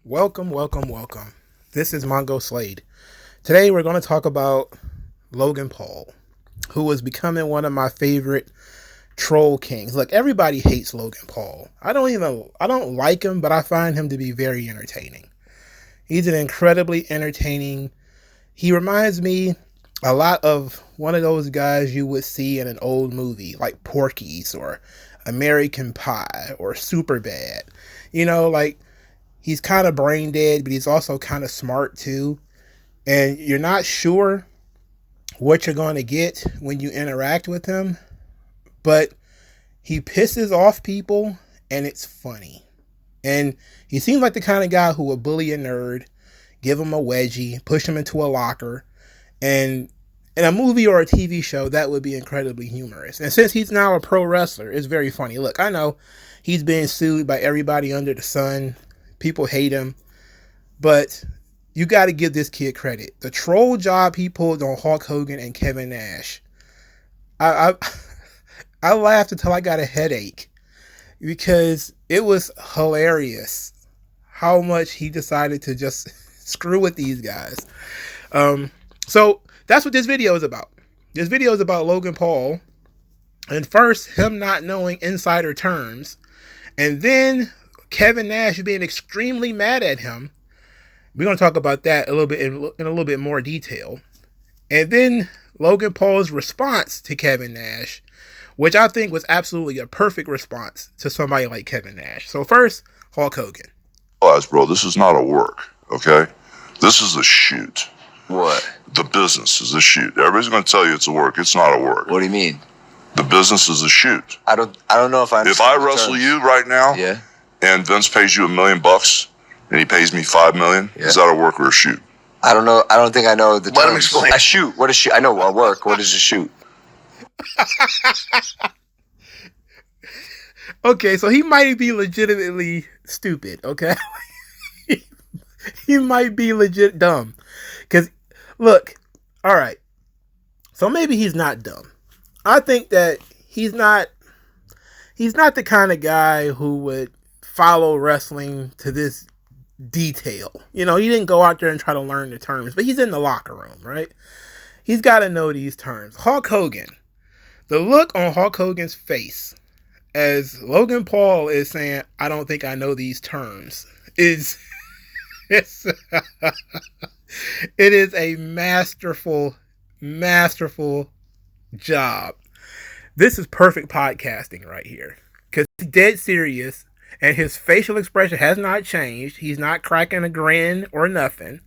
Welcome. This is MagMongoSlade. Today we're going to talk about Logan Paul, who is becoming one of my favorite troll kings. Look, everybody hates Logan Paul. I don't like him, but I find him to be very entertaining. He's an incredibly entertaining. He reminds me a lot of one of those guys you would see in an old movie like Porky's or American Pie or Superbad. You know, like, he's kind of brain dead, but he's also kind of smart too. And you're not sure what you're going to get when you interact with him, but he pisses off people and it's funny. And he seems like the kind of guy who would bully a nerd, give him a wedgie, push him into a locker. And in a movie or a TV show, that would be incredibly humorous. And since he's now a pro wrestler, it's very funny. Look, I know he's being sued by everybody under the sun. People hate him. But you got to give this kid credit. The troll job he pulled on Hulk Hogan and Kevin Nash. I laughed until I got a headache because it was hilarious how much he decided to just screw with these guys. So that's what this video is about. This video is about Logan Paul. And first, him not knowing insider terms. And then Kevin Nash being extremely mad at him. We're going to talk about that a little bit in a little bit more detail. And then Logan Paul's response to Kevin Nash, which I think was absolutely a perfect response to somebody like Kevin Nash. So first, Hulk Hogan. Bro, this is not a work, okay? This is a shoot. What? The business is a shoot. Everybody's going to tell you it's a work. It's not a work. What do you mean? The business is a shoot. I don't know if I understand. If I wrestle you right now, yeah, and Vince pays you $1 million and he pays me $5 million, is that a work or a shoot? I don't know. I don't think I know the terms. Let him explain. A shoot. What is shoot? I know a work. What is a shoot? Okay, so he might be legitimately stupid, okay? He might be legit dumb. Because, look, all right. So maybe he's not dumb. I think that he's not the kind of guy who would follow wrestling to this detail. You know, he didn't go out there and try to learn the terms, but he's in the locker room, right? He's got to know these terms. Hulk Hogan. The look on Hulk Hogan's face as Logan Paul is saying, I don't think I know these terms, is it is a masterful job. This is perfect podcasting right here. Because he's dead serious and his facial expression has not changed. He's not cracking a grin or nothing.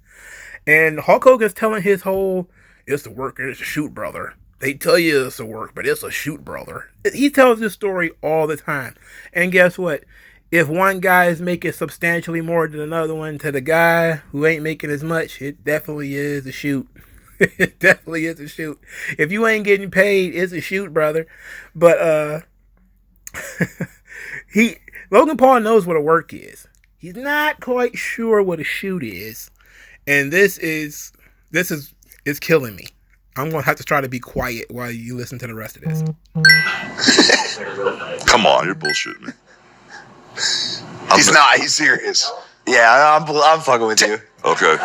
And Hulk Hogan's telling his whole, it's a work and it's a shoot, brother. They tell you it's a work, but it's a shoot, brother. He tells this story all the time. And guess what? If one guy is making substantially more than another one, to the guy who ain't making as much, it definitely is a shoot. It definitely is a shoot. If you ain't getting paid, it's a shoot, brother. But Logan Paul knows what a work is. He's not quite sure what a shoot is. And this is killing me. I'm going to have to try to be quiet while you listen to the rest of this. Come on, you're bullshitting me. He's not. He's serious. Yeah, I'm fucking with you. Okay.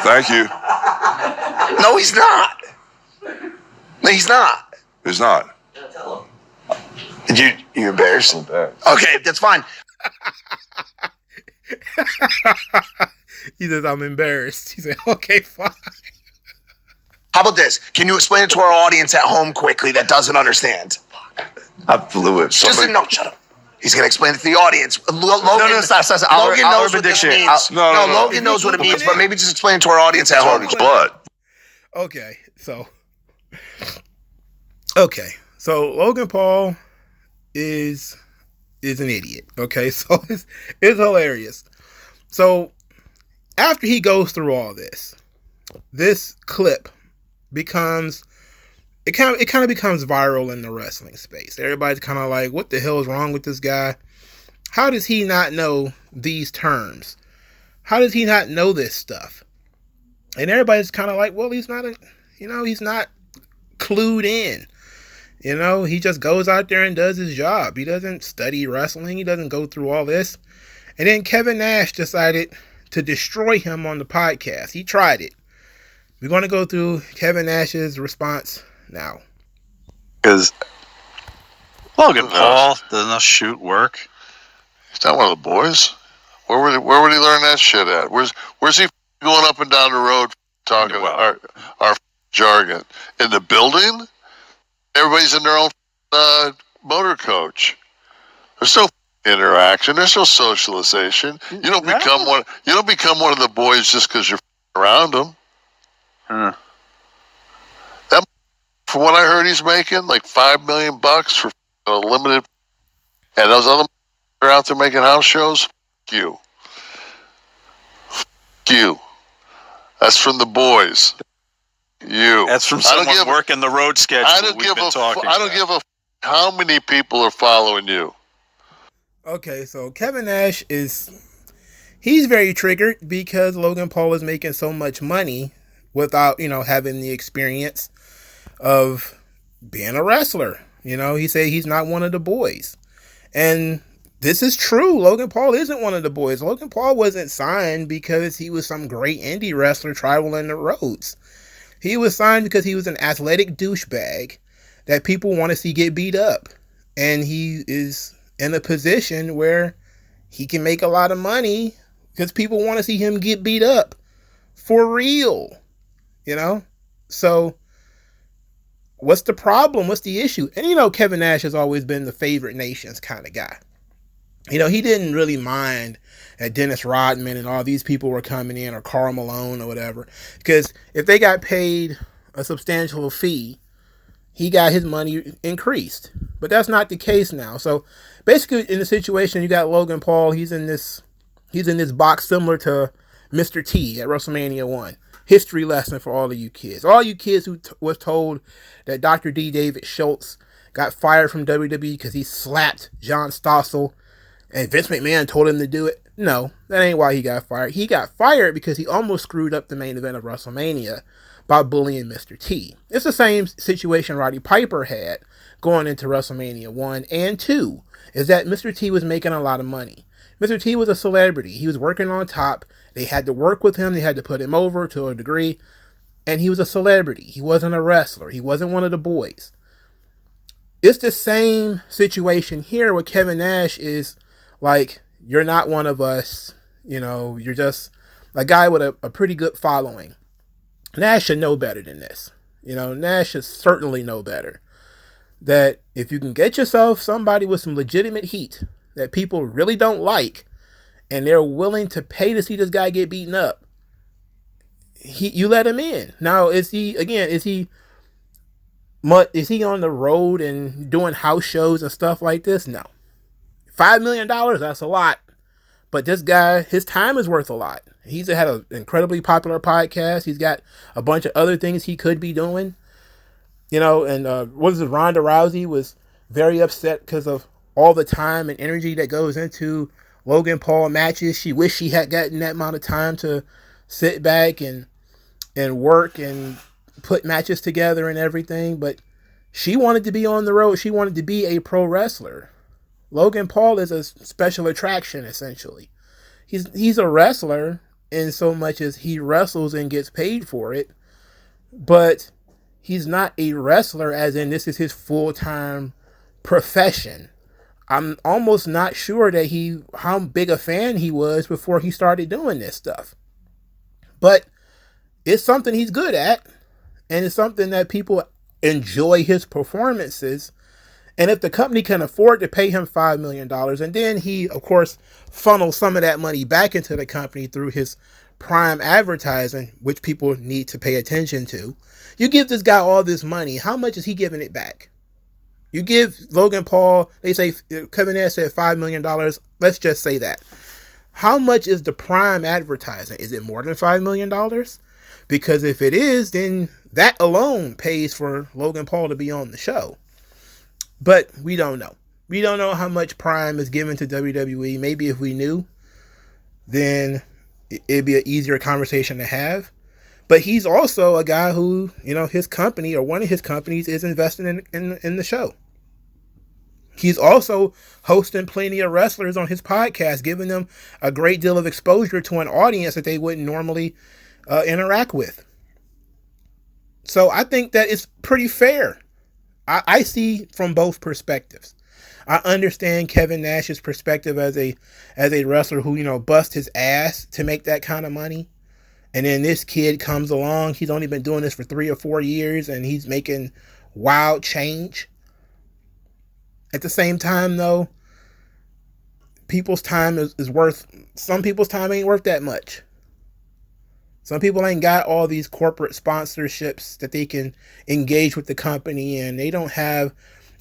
Thank you. No, he's not. No, he's not. He's not. You're embarrassed. Okay, that's fine. He says, I'm embarrassed. He said, okay, fine. How about this? Can you explain it to our audience at home quickly that doesn't understand? I blew it. Shut up. He's going to explain it to the audience. Logan, stop. Logan knows what this means. Logan knows what it means, but maybe just explain it to our audience at home. It's blood. Okay, so Logan Paul is an idiot. Okay, so it's hilarious. So after he goes through all this clip becomes it kind of becomes viral in the wrestling space. Everybody's kind of like, what the hell is wrong with this guy? How does he not know these terms? How does he not know this stuff? And everybody's kind of like, well, he's not clued in. You know, he just goes out there and does his job. He doesn't study wrestling. He doesn't go through all this. And then Kevin Nash decided to destroy him on the podcast. He tried it. We're going to go through Kevin Nash's response now. Because Logan Paul doesn't shoot work. He's not one of the boys. Where would he learn that shit at? Where's he going up and down the road talking our jargon? In the building? Everybody's in their own motor coach. There's no interaction. There's no socialization. You don't become one. You don't become one of the boys just because you're around them. That, from what I heard, he's making like $5 million for a limited, and those other are out there making house shows. You. That's from the boys. You. That's from someone working the road schedule. I don't give a how many people are following you. Okay, so Kevin Nash he's very triggered because Logan Paul is making so much money without, having the experience of being a wrestler. He said he's not one of the boys. And this is true. Logan Paul isn't one of the boys. Logan Paul wasn't signed because he was some great indie wrestler traveling the roads. He was signed because he was an athletic douchebag that people want to see get beat up. And he is in a position where he can make a lot of money because people want to see him get beat up for real. So what's the problem? What's the issue? And Kevin Nash has always been the favorite nations kind of guy. He didn't really mind that Dennis Rodman and all these people were coming in, or Karl Malone or whatever, because if they got paid a substantial fee, he got his money increased. But that's not the case now. So basically, in the situation, you got Logan Paul. He's in this box similar to Mr. T at WrestleMania 1. History lesson for all of you kids. All you kids who was told that Dr. D. David Schultz got fired from WWE because he slapped John Stossel and Vince McMahon told him to do it. No, that ain't why he got fired. He got fired because he almost screwed up the main event of WrestleMania by bullying Mr. T. It's the same situation Roddy Piper had going into WrestleMania 1 and 2, is that Mr. T was making a lot of money. Mr. T was a celebrity. He was working on top. They had to work with him. They had to put him over to a degree. And he was a celebrity. He wasn't a wrestler. He wasn't one of the boys. It's the same situation here where Kevin Nash is like, you're not one of us. You're just a guy with a pretty good following. Nash should know better than this. Nash should certainly know better. That if you can get yourself somebody with some legitimate heat that people really don't like, and they're willing to pay to see this guy get beaten up, you let him in. Now, is he on the road and doing house shows and stuff like this? No. $5 million, that's a lot. But this guy, his time is worth a lot. He's had an incredibly popular podcast. He's got a bunch of other things he could be doing. And Ronda Rousey was very upset because of all the time and energy that goes into Logan Paul matches. She wished she had gotten that amount of time to sit back and work and put matches together and everything. But she wanted to be on the road. She wanted to be a pro wrestler. Logan Paul is a special attraction, essentially. He's a wrestler in so much as he wrestles and gets paid for it. But he's not a wrestler as in this is his full-time profession. I'm almost not sure that how big a fan he was before he started doing this stuff. But it's something he's good at, and it's something that people enjoy his performances. And if the company can afford to pay him $5 million, and then he, of course, funnels some of that money back into the company through his prime advertising, which people need to pay attention to. You give this guy all this money, how much is he giving it back? You give Logan Paul, they say, Kevin Nash said $5 million. Let's just say that. How much is the prime advertising? Is it more than $5 million? Because if it is, then that alone pays for Logan Paul to be on the show. But we don't know. We don't know how much prime is given to WWE. Maybe if we knew, then it'd be an easier conversation to have. But he's also a guy who, his company or one of his companies is investing in the show. He's also hosting plenty of wrestlers on his podcast, giving them a great deal of exposure to an audience that they wouldn't normally interact with. So I think that it's pretty fair. I see from both perspectives. I understand Kevin Nash's perspective as a wrestler who, bust his ass to make that kind of money. And then this kid comes along. He's only been doing this for 3 or 4 years, and he's making wild change. At the same time, though, people's time is worth, some people's time ain't worth that much. Some people ain't got all these corporate sponsorships that they can engage with the company, and they don't have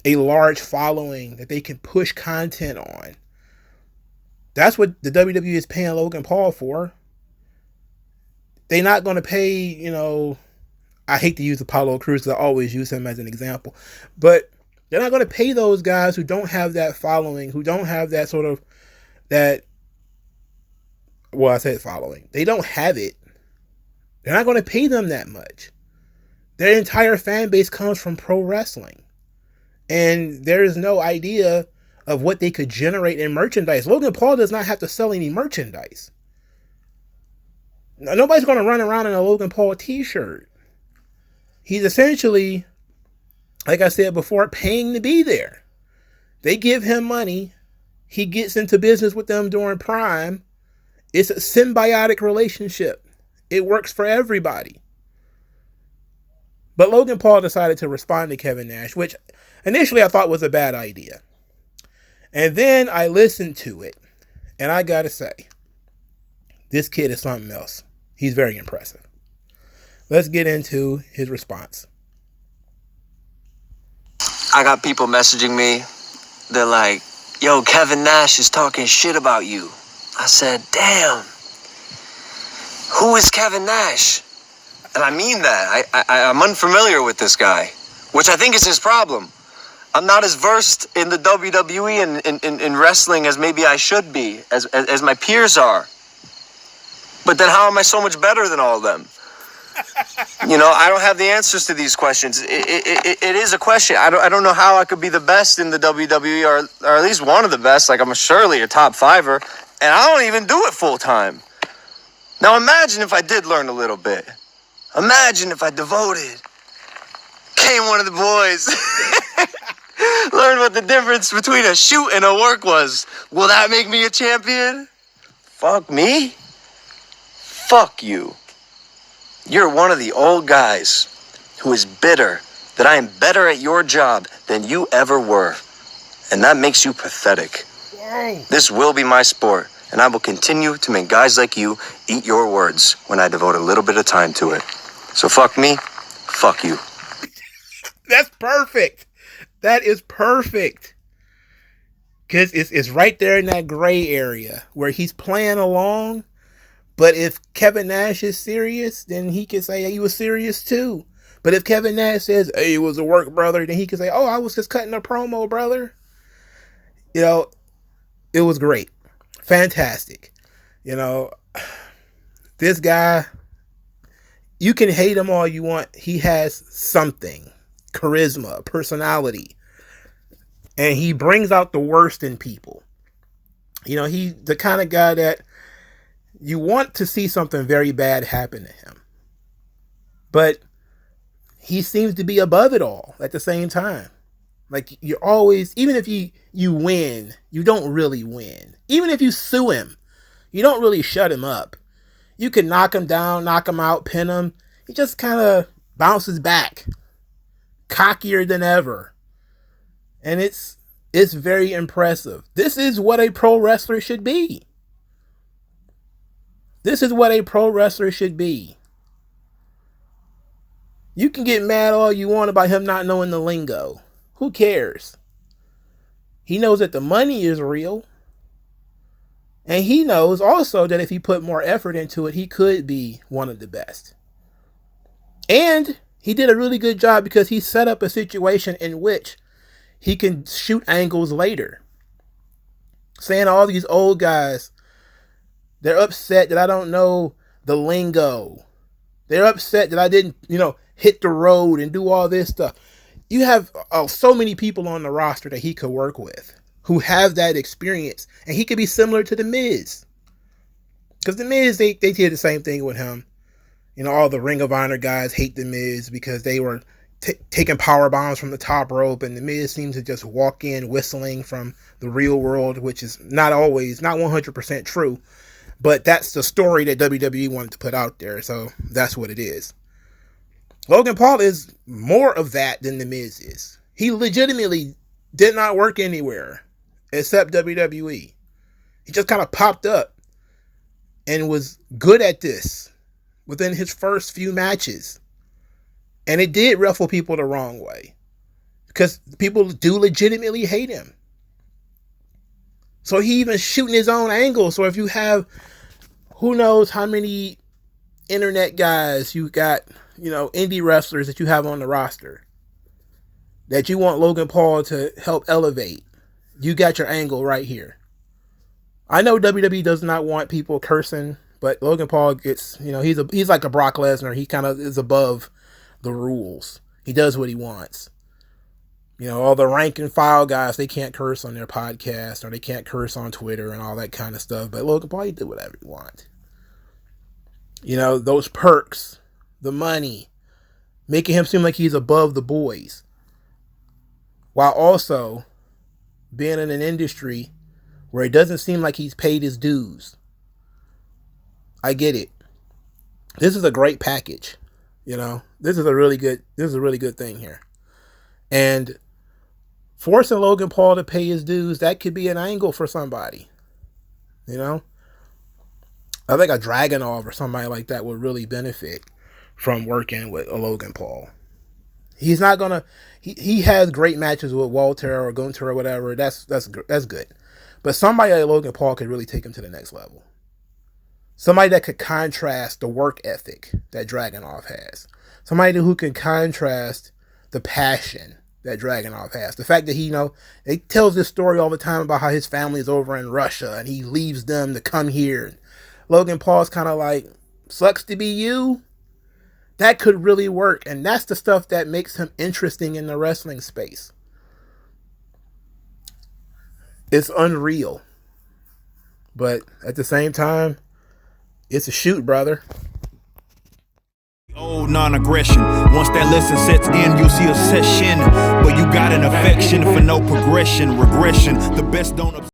a large following that they can push content on. That's what the WWE is paying Logan Paul for. They're not going to pay, I hate to use Apollo Crews because I always use him as an example, but they're not going to pay those guys who don't have that following, who don't have that sort of, I said following. They don't have it. They're not going to pay them that much. Their entire fan base comes from pro wrestling. And there is no idea of what they could generate in merchandise. Logan Paul does not have to sell any merchandise. Nobody's going to run around in a Logan Paul t-shirt. He's essentially, like I said before, paying to be there. They give him money. He gets into business with them during Prime. It's a symbiotic relationship. It works for everybody. But Logan Paul decided to respond to Kevin Nash, which initially I thought was a bad idea. And then I listened to it, and I gotta say, this kid is something else. He's very impressive. Let's get into his response. I got people messaging me. They're like, yo, Kevin Nash is talking shit about you. I said, damn. Who is Kevin Nash? And I mean that. I'm unfamiliar with this guy, which I think is his problem. I'm not as versed in the WWE and in wrestling as maybe I should be, as my peers are. But then how am I so much better than all of them? I don't have the answers to these questions. It is a question. I don't know how I could be the best in the WWE or at least one of the best. Like, I'm surely a top fiver, and I don't even do it full time. Now imagine if I did learn a little bit. Imagine if I devoted, came one of the boys, learned what the difference between a shoot and a work was. Will that make me a champion? Fuck me. Fuck you. You're one of the old guys who is bitter that I am better at your job than you ever were. And that makes you pathetic. Whoa. This will be my sport, and I will continue to make guys like you eat your words when I devote a little bit of time to it. So fuck me, fuck you. That's perfect. That is perfect. Because it's right there in that gray area where he's playing along. But if Kevin Nash is serious, then he can say, hey, he was serious too. But if Kevin Nash says, hey, it was a work, brother, then he can say, oh, I was just cutting a promo, brother. It was great. Fantastic. This guy, you can hate him all you want. He has something, charisma, personality. And he brings out the worst in people. He's the kind of guy that you want to see something very bad happen to him. But he seems to be above it all at the same time. Like, you're always, even if you win, you don't really win. Even if you sue him, you don't really shut him up. You can knock him down, knock him out, pin him. He just kind of bounces back. Cockier than ever. And it's very impressive. This is what a pro wrestler should be. This is what a pro wrestler should be. You can get mad all you want about him not knowing the lingo. Who cares? He knows that the money is real. And he knows also that if he put more effort into it, he could be one of the best. And he did a really good job because he set up a situation in which he can shoot angles later. Saying all these old guys, they're upset that I don't know the lingo. They're upset that I didn't, hit the road and do all this stuff. You have so many people on the roster that he could work with who have that experience, and he could be similar to The Miz. Because The Miz, they did the same thing with him. You know, all the Ring of Honor guys hate The Miz because they were taking power bombs from the top rope, and The Miz seems to just walk in whistling from the real world, which is not 100% true, but that's the story that WWE wanted to put out there, so that's what it is. Logan Paul is more of that than The Miz is. He legitimately did not work anywhere except WWE. He just kind of popped up and was good at this within his first few matches. And it did ruffle people the wrong way, because people do legitimately hate him. So he even shooting his own angle. So if you have, who knows how many internet guys you got, you know, indie wrestlers that you have on the roster that you want Logan Paul to help elevate, you got your angle right here. I know WWE does not want people cursing, but Logan Paul gets, you know, he's like a Brock Lesnar. He kind of is above the rules. He does what he wants. You know, all the rank and file guys, they can't curse on their podcast, or they can't curse on Twitter and all that kind of stuff. But Logan Paul, he do whatever he wants. You know, those perks, the money, making him seem like he's above the boys, while also being in an industry where it doesn't seem like he's paid his dues. I get it. This is a great package. You know, this is a really good thing here. And forcing Logan Paul to pay his dues, that could be an angle for somebody. You know, I think a Dragunov or somebody like that would really benefit from working with a Logan Paul. He's not gonna. He has great matches with Walter or Gunther or whatever. That's good. But somebody like Logan Paul could really take him to the next level. Somebody that could contrast the work ethic that Dragunov has. Somebody who can contrast the passion that Dragunov has. The fact that he tells this story all the time about how his family is over in Russia and he leaves them to come here. Logan Paul's kind of like, sucks to be you. That could really work. And that's the stuff that makes him interesting in the wrestling space. It's unreal. But at the same time, it's a shoot, brother. Old non-aggression. Once that lesson sets in, you'll see a session where you got an affection for no progression, regression. The best don't